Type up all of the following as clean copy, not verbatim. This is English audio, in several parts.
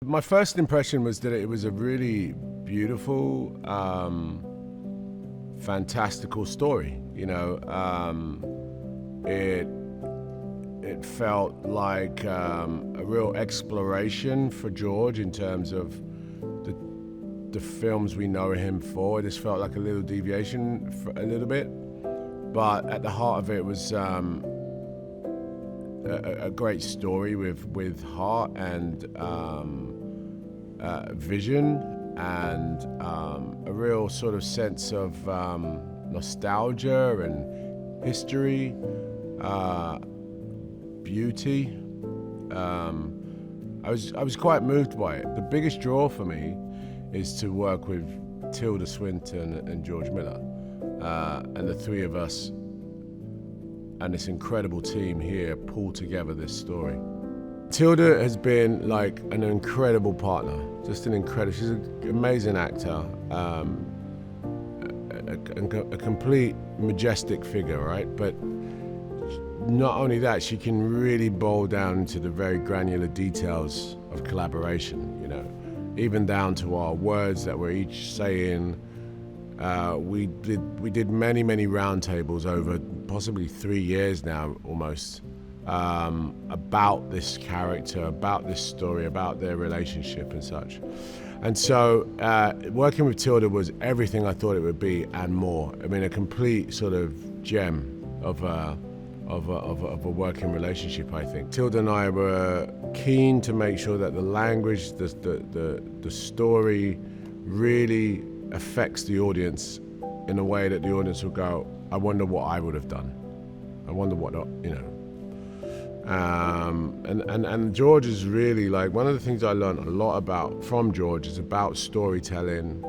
My first impression was that it was a really beautiful, fantastical story. It felt like a real exploration for George in terms of the films we know him for. This felt like a little deviation for a little bit, but at the heart of it was a great story with heart and vision and a real sort of sense of nostalgia and history, beauty. I was quite moved by it. The biggest draw for me is to work with Tilda Swinton and George Miller, and the three of us and this incredible team here pull together this story. Tilda has been like an incredible partner, she's an amazing actor, a complete majestic figure, right? But not only that, she can really boil down into the very granular details of collaboration, even down to our words that we're each saying. We did many roundtables over possibly 3 years now, almost, about this character, about this story, about their relationship and such. And so working with Tilda was everything I thought it would be and more. I mean, a complete sort of gem of a working relationship, I think. Tilda and I were keen to make sure that the language, the story really affects the audience in a way that the audience will go, I wonder what I would have done. I wonder what, and George is really like, one of the things I learned a lot about from George is about storytelling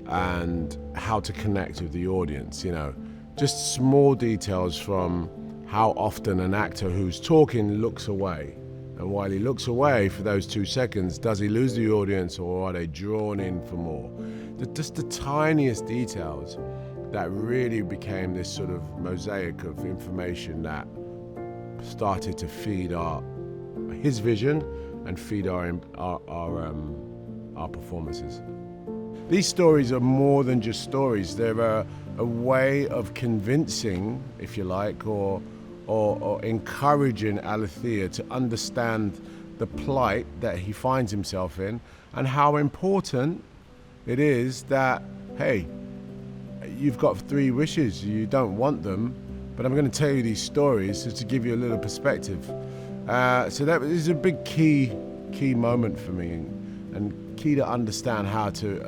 and how to connect with the audience, just small details from how often an actor who's talking looks away. And while he looks away for those 2 seconds, does he lose the audience or are they drawn in for more? Just the tiniest details that really became this sort of mosaic of information that started to feed his vision and feed our performances. These stories are more than just stories. They're a way of convincing, if you like, or encouraging Alethea to understand the plight that he finds himself in and how important it is that, hey, you've got 3 wishes, you don't want them, but I'm going to tell you these stories just to give you a little perspective. So that is a big key moment for me, and key to understand how to,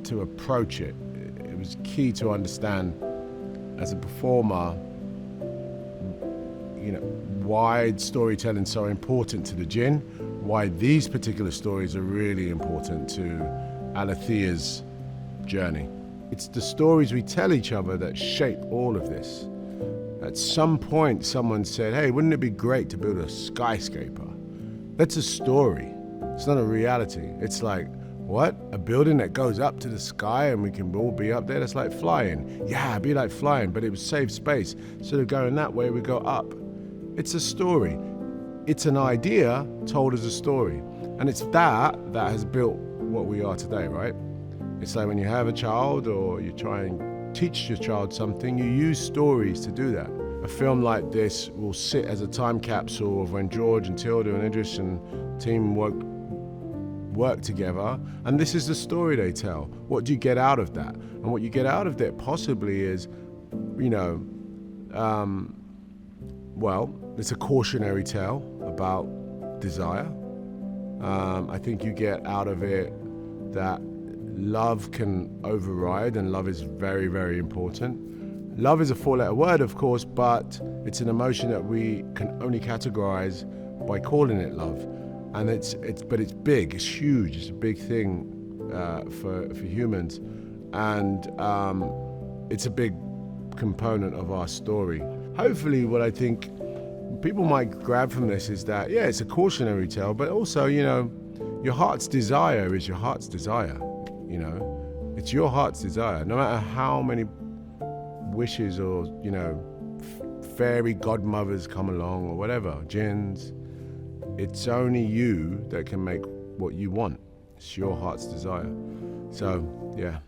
to approach it. It was key to understand as a performer, why storytelling is so important to the Djinn, why these particular stories are really important to Alethea's journey. It's the stories we tell each other that shape all of this. At some point, someone said, hey, wouldn't it be great to build a skyscraper? That's a story. It's not a reality. It's like, what? A building that goes up to the sky and we can all be up there? That's like flying. Yeah, it'd be like flying, but it would save space. Instead of going that way, we go up. It's a story. It's an idea told as a story. And it's that has built what we are today, right? It's like when you have a child or you try and teach your child something, you use stories to do that. A film like this will sit as a time capsule of when George and Tilda and Idris and team work together, and this is the story they tell. What do you get out of that? And what you get out of that possibly is, it's a cautionary tale about desire. I think you get out of it that love can override, and love is very, very important. Love is a 4-letter word, of course, but it's an emotion that we can only categorize by calling it love. And it's big, it's huge, it's a big thing for humans, and it's a big component of our story. Hopefully, what I think people might grab from this is that, yeah, it's a cautionary tale, but also, your heart's desire is your heart's desire. It's your heart's desire. No matter how many wishes or fairy godmothers come along or whatever, jinns, it's only you that can make what you want. It's your heart's desire. So, yeah.